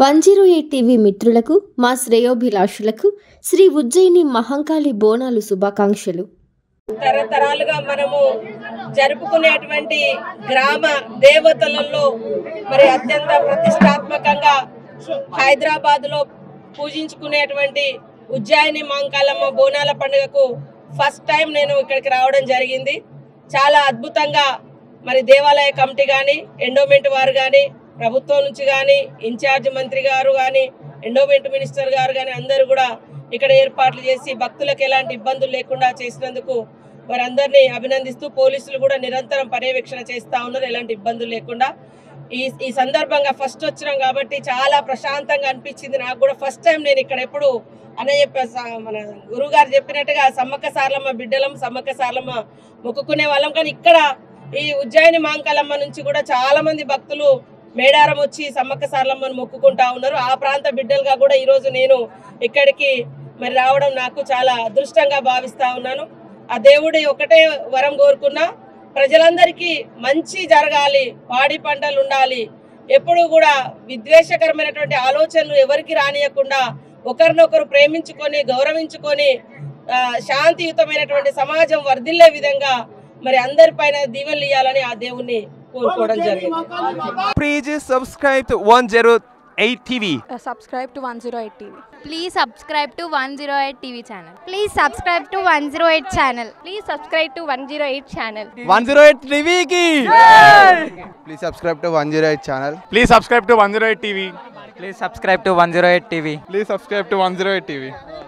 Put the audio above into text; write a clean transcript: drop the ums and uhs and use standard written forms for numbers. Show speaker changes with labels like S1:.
S1: 108 TV మిత్రులకు మా శ్రేయోభిలాషులకు శ్రీ ఉజ్జయిని మహంకాళి బోనాలు శుభాకాంక్షలు.
S2: తరతరాలుగా మనము జరుపుకునేటువంటి గ్రామ దేవతలలో మరి అత్యంత ప్రతిష్టాత్మకంగా హైదరాబాద్లో పూజించుకునేటువంటి ఉజ్జయిని మహంకాళమ్మ బోనాల పండుగకు ఫస్ట్ టైం నేను ఇక్కడికి రావడం జరిగింది. చాలా అద్భుతంగా మరి దేవాలయ కమిటీ కానీ, ఎండోమెంట్ వారు కానీ, ప్రభుత్వం నుంచి కానీ, ఇన్ఛార్జ్ మంత్రి గారు కానీ, ఎండోమెంట్ మినిస్టర్ గారు కానీ అందరూ కూడా ఇక్కడ ఏర్పాట్లు చేసి భక్తులకు ఎలాంటి ఇబ్బందులు లేకుండా చేసినందుకు వారందరినీ అభినందిస్తూ పోలీసులు కూడా నిరంతరం పర్యవేక్షణ చేస్తూ ఉన్నారు, ఎలాంటి ఇబ్బందులు లేకుండా. ఈ సందర్భంగా ఫస్ట్ వచ్చినాం కాబట్టి చాలా ప్రశాంతంగా అనిపించింది నాకు కూడా. ఫస్ట్ టైం నేను ఇక్కడ ఎప్పుడు మన గురువు గారు చెప్పినట్టుగా సమ్మక్క సారలమ్మ బిడ్డలం, సమ్మక్క సారలమ్మ మొక్కుకునే వాళ్ళం. కానీ ఇక్కడ ఈ ఉజ్జయిని మహంకాళమ్మ నుంచి కూడా చాలా మంది భక్తులు మేడారం వచ్చి సమ్మక్క సారలమ్మను మొక్కుకుంటా ఉన్నారు. ఆ ప్రాంత బిడ్డలుగా కూడా ఈరోజు నేను ఇక్కడికి మరి రావడం నాకు చాలా అదృష్టంగా భావిస్తా ఉన్నాను. ఆ దేవుడి ఒకటే వరం కోరుకున్నా, ప్రజలందరికీ మంచి జరగాలి, పాడి పంటలు ఉండాలి, ఎప్పుడు కూడా విద్వేషకరమైనటువంటి ఆలోచనలు ఎవరికి రానియకుండా ఒకరినొకరు ప్రేమించుకొని గౌరవించుకొని శాంతియుతమైనటువంటి సమాజం వర్ధిల్లే విధంగా మరి అందరిపైన దీవెనలు ఇవ్వాలని ఆ దేవుణ్ణి కోరుకోవడం జరిగింది.
S3: Please subscribe to 108 TV.
S4: Subscribe to 108 TV.
S5: Please subscribe to 108 TV channel.
S6: Please subscribe to 108 channel.
S5: Please subscribe to 108 channel.
S3: 108 TV ki.
S7: Please subscribe to 108 channel.
S3: Please subscribe to 108 TV.
S8: Please subscribe to 108 TV.
S7: Please subscribe to 108 TV.